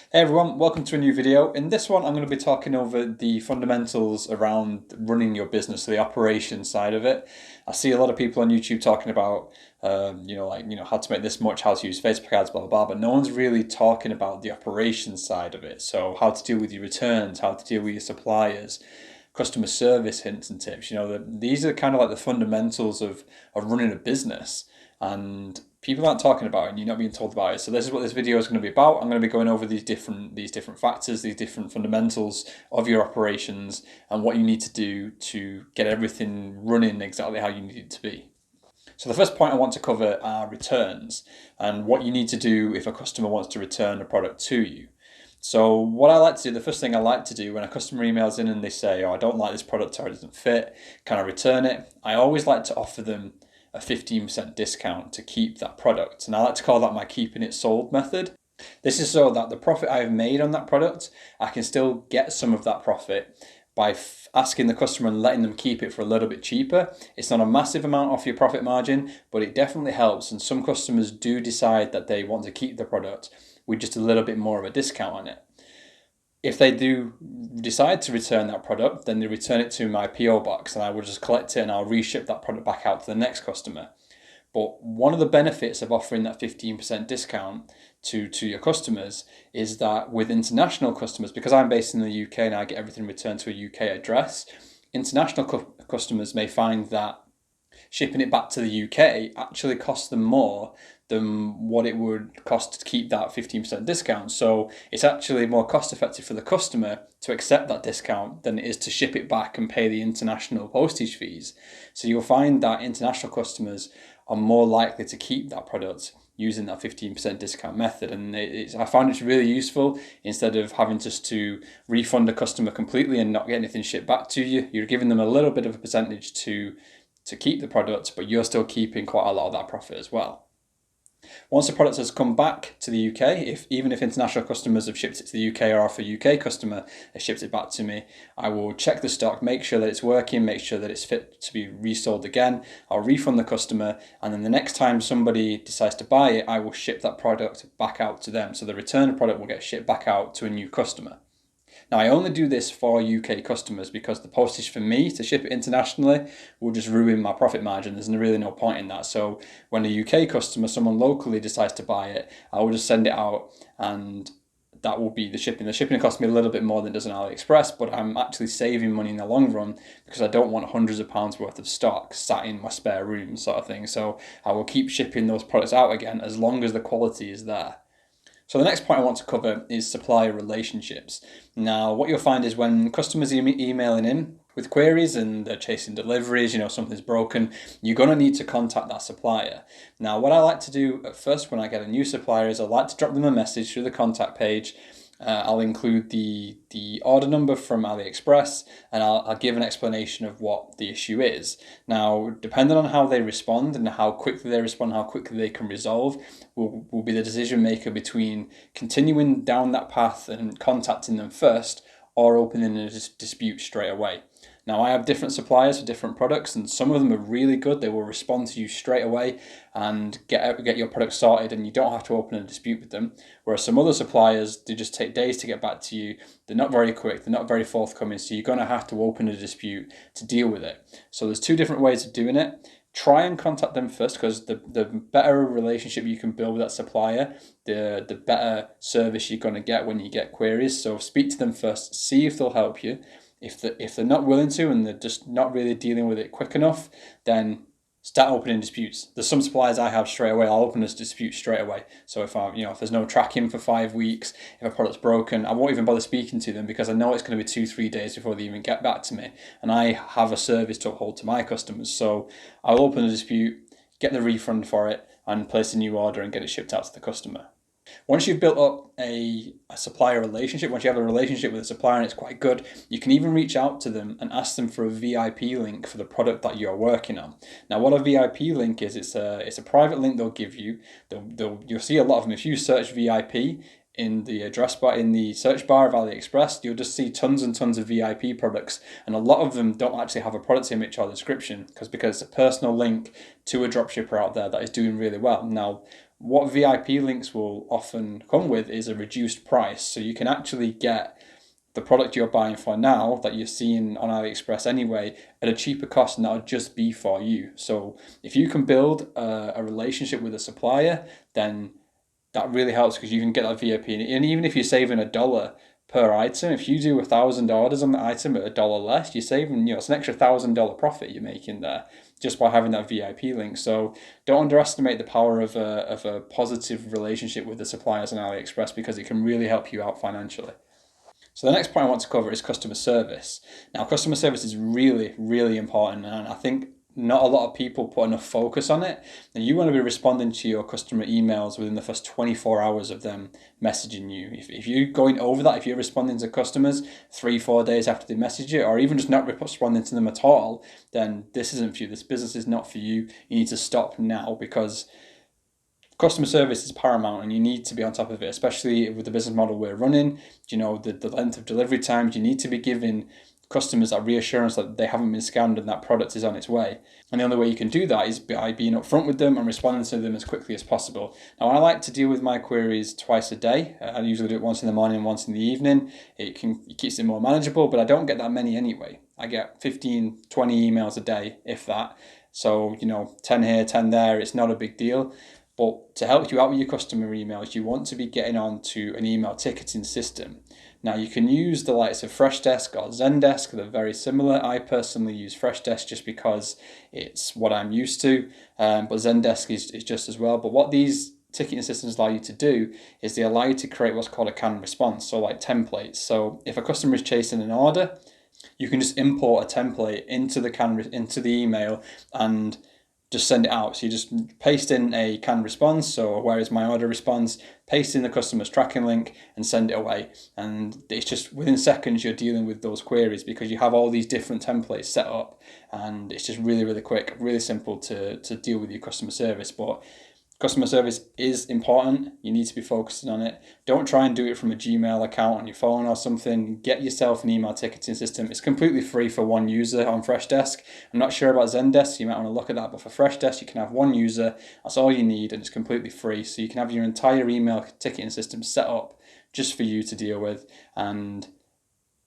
Hey everyone, welcome to a new video. In this one, I'm going to be talking over the fundamentals around running your business, so the operations side of it. I see a lot of people on YouTube talking about, how to make this much, how to use Facebook ads, blah, blah, blah, but no one's really talking about the operations side of it. So how to deal with your returns, how to deal with your suppliers, customer service hints and tips. These are kind of like the fundamentals of running a business. And people aren't talking about it and you're not being told about it. So this is what this video is going to be about. I'm going to be going over these different factors, these different fundamentals of your operations and what you need to do to get everything running exactly how you need it to be. So the first point I want to cover are returns and what you need to do if a customer wants to return a product to you. So what I like to do, the first thing I like to do when a customer emails in and they say, oh, I don't like this product or it doesn't fit, can I return it? I always like to offer them a 15% discount to keep that product. And I like to call that my keeping it sold method. This is so that the profit I have made on that product, I can still get some of that profit by asking the customer and letting them keep it for a little bit cheaper. It's not a massive amount off your profit margin, but it definitely helps. And some customers do decide that they want to keep the product with just a little bit more of a discount on it. If they do decide to return that product, then they return it to my PO box and I will just collect it and I'll reship that product back out to the next customer. But one of the benefits of offering that 15% discount to your customers is that with international customers, because I'm based in the UK and I get everything returned to a UK address, international customers may find that shipping it back to the UK actually costs them more than what it would cost to keep that 15% discount. So it's actually more cost effective for the customer to accept that discount than it is to ship it back and pay the international postage fees. So you'll find that international customers are more likely to keep that product using that 15% discount method. And I find it's really useful. Instead of having just to refund a customer completely and not get anything shipped back to you, you're giving them a little bit of a percentage to keep the product, but you're still keeping quite a lot of that profit as well. Once the product has come back to the UK, even if international customers have shipped it to the UK or if a UK customer has shipped it back to me, I will check the stock, make sure that it's working, make sure that it's fit to be resold again. I'll refund the customer, and then the next time somebody decides to buy it, I will ship that product back out to them. So the returned product will get shipped back out to a new customer. Now, I only do this for UK customers because the postage for me to ship it internationally will just ruin my profit margin. There's really no point in that. So when a UK customer, someone locally decides to buy it, I will just send it out and that will be the shipping. The shipping costs me a little bit more than it does on AliExpress, but I'm actually saving money in the long run because I don't want hundreds of pounds worth of stock sat in my spare room sort of thing. So I will keep shipping those products out again as long as the quality is there. So the next point I want to cover is supplier relationships. Now, what you'll find is when customers emailing in with queries and they're chasing deliveries, something's broken, you're going to need to contact that supplier. Now, what I like to do at first when I get a new supplier is I like to drop them a message through the contact page. I'll include the order number from AliExpress and I'll give an explanation of what the issue is. Now, depending on how they respond and how quickly they respond, how quickly they can resolve, will be the decision maker between continuing down that path and contacting them first or opening a dispute straight away. Now, I have different suppliers for different products, and some of them are really good. They will respond to you straight away and get your product sorted, and you don't have to open a dispute with them. Whereas some other suppliers, they just take days to get back to you. They're not very quick. They're not very forthcoming. So you're going to have to open a dispute to deal with it. So there's two different ways of doing it. Try and contact them first, because the better relationship you can build with that supplier, the better service you're going to get when you get queries. So speak to them first, see if they'll help you. If they're not willing to and they're just not really dealing with it quick enough, then start opening disputes. There's some suppliers I have straight away. I'll open this dispute straight away. So if if there's no tracking for 5 weeks, if a product's broken, I won't even bother speaking to them because I know it's going to be 2-3 days before they even get back to me. And I have a service to uphold to my customers. So I'll open a dispute, get the refund for it, and place a new order and get it shipped out to the customer. Once you've built up a supplier relationship, once you have a relationship with a supplier and it's quite good, you can even reach out to them and ask them for a VIP link for the product that you're working on. Now, what a VIP link is, it's a private link they'll give you. You'll see a lot of them. If you search VIP in the address bar, in the search bar of AliExpress, you'll just see tons and tons of VIP products, and a lot of them don't actually have a product image or description because it's a personal link to a dropshipper out there that is doing really well. Now, what VIP links will often come with is a reduced price. So you can actually get the product you're buying for now that you're seeing on AliExpress anyway at a cheaper cost, and that'll just be for you. So if you can build a relationship with a supplier, then that really helps because you can get that VIP. And even if you're saving $1 per item, if you do 1,000 orders on the item at $1 less, you're saving, it's an extra $1,000 profit you're making there just by having that VIP link. So don't underestimate the power of a positive relationship with the suppliers on AliExpress, because it can really help you out financially. So the next point I want to cover is customer service. Now, customer service is really, really important, and I think not a lot of people put enough focus on it. And you want to be responding to your customer emails within the first 24 hours of them messaging you. If you're going over that, if you're responding to customers 3-4 days after they message you, or even just not responding to them at all, then this isn't for you. This business is not for you. You need to stop now, because customer service is paramount and you need to be on top of it, especially with the business model we're running. The length of delivery times, you need to be giving customers that reassurance that they haven't been scammed and that product is on its way. And the only way you can do that is by being upfront with them and responding to them as quickly as possible. Now, I like to deal with my queries twice a day. I usually do it once in the morning and once in the evening. It keeps it more manageable, but I don't get that many anyway. I get 15, 20 emails a day, if that. So, 10 here, 10 there, it's not a big deal. But to help you out with your customer emails, you want to be getting onto an email ticketing system. Now, you can use the likes of Freshdesk or Zendesk. They're very similar. I personally use Freshdesk just because it's what I'm used to, but Zendesk is just as well. But what these ticketing systems allow you to do is they allow you to create what's called a canned response, so like templates. So if a customer is chasing an order, you can just import a template into the email and just send it out. So you just paste in a canned response, so where is my order response, paste in the customer's tracking link and send it away. And it's just within seconds you're dealing with those queries because you have all these different templates set up, and it's just really, really quick, really simple to deal with your customer service. But customer service is important. You need to be focusing on it. Don't try and do it from a Gmail account on your phone or something. Get yourself an email ticketing system. It's completely free for one user on Freshdesk. I'm not sure about Zendesk, so you might want to look at that. But for Freshdesk, you can have one user. That's all you need, and it's completely free. So you can have your entire email ticketing system set up just for you to deal with, and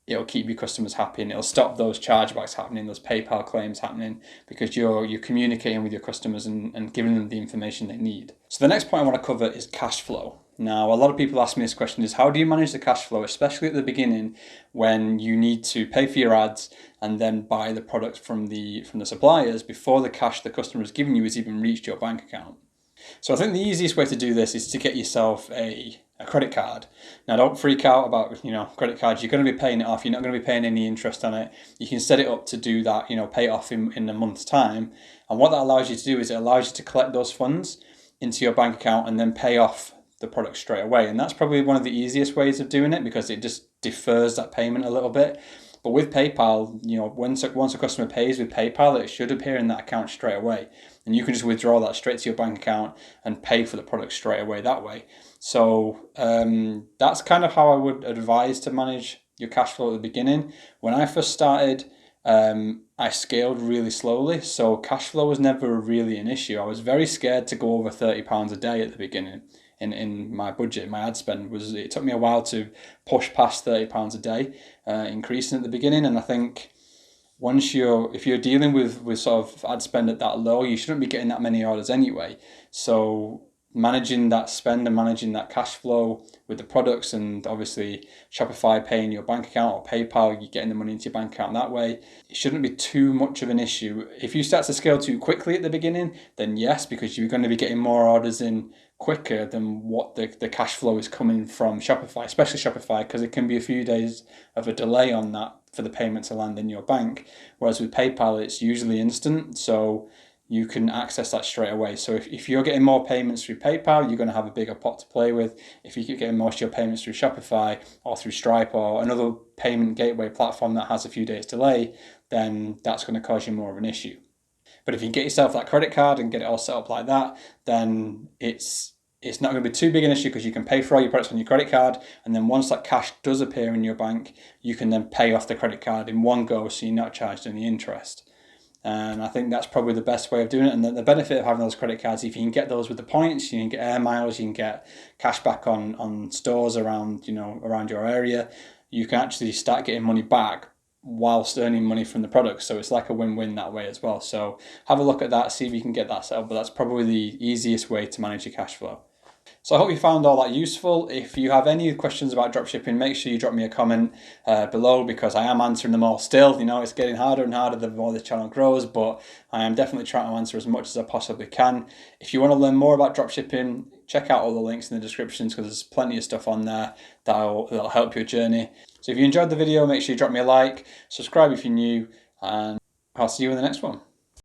it'll keep your customers happy, and it'll stop those chargebacks happening, those PayPal claims happening, because you're communicating with your customers and giving them the information they need. So the next point I want to cover is cash flow. Now, a lot of people ask me this question is, how do you manage the cash flow, especially at the beginning when you need to pay for your ads and then buy the product from the suppliers before the cash the customer is giving you has even reached your bank account? So I think the easiest way to do this is to get yourself a credit card. Now, don't freak out about credit cards. You're going to be paying it off. You're not going to be paying any interest on it. You can set it up to do that, pay it off in a month's time. And what that allows you to do is it allows you to collect those funds into your bank account and then pay off the product straight away. And that's probably one of the easiest ways of doing it because it just defers that payment a little bit. But with PayPal, once a customer pays with PayPal, it should appear in that account straight away. And you can just withdraw that straight to your bank account and pay for the product straight away that way. So that's kind of how I would advise to manage your cash flow at the beginning. When I first started, I scaled really slowly. So cash flow was never really an issue. I was very scared to go over £30 a day at the beginning. In my budget, my ad spend it took me a while to push past £30 a day, increasing at the beginning. And I think if you're dealing with sort of ad spend at that low, you shouldn't be getting that many orders anyway. So managing that spend and managing that cash flow with the products, and obviously Shopify paying your bank account or PayPal, you're getting the money into your bank account that way, it shouldn't be too much of an issue. If you start to scale too quickly at the beginning, then yes, because you're going to be getting more orders in quicker than what the cash flow is coming from Shopify, especially Shopify, because it can be a few days of a delay on that for the payment to land in your bank. Whereas with PayPal, it's usually instant, so you can access that straight away. So if you're getting more payments through PayPal, you're going to have a bigger pot to play with. If you keep getting most of your payments through Shopify or through Stripe or another payment gateway platform that has a few days delay, then that's going to cause you more of an issue. But if you get yourself that credit card and get it all set up like that, then it's not going to be too big an issue because you can pay for all your products on your credit card, and then once that cash does appear in your bank, you can then pay off the credit card in one go, so you're not charged any interest. And I think that's probably the best way of doing it. And the benefit of having those credit cards, if you can get those with the points, you can get air miles, you can get cash back on stores around, around your area. You can actually start getting money back whilst earning money from the product. So it's like a win-win that way as well. So have a look at that, see if you can get that set up. But that's probably the easiest way to manage your cash flow. So I hope you found all that useful. If you have any questions about dropshipping, make sure you drop me a comment below, because I am answering them all still. It's getting harder and harder the more the channel grows, but I am definitely trying to answer as much as I possibly can. If you want to learn more about dropshipping, check out all the links in the descriptions, because there's plenty of stuff on there that'll help your journey. So if you enjoyed the video, make sure you drop me a like, subscribe if you're new, and I'll see you in the next one.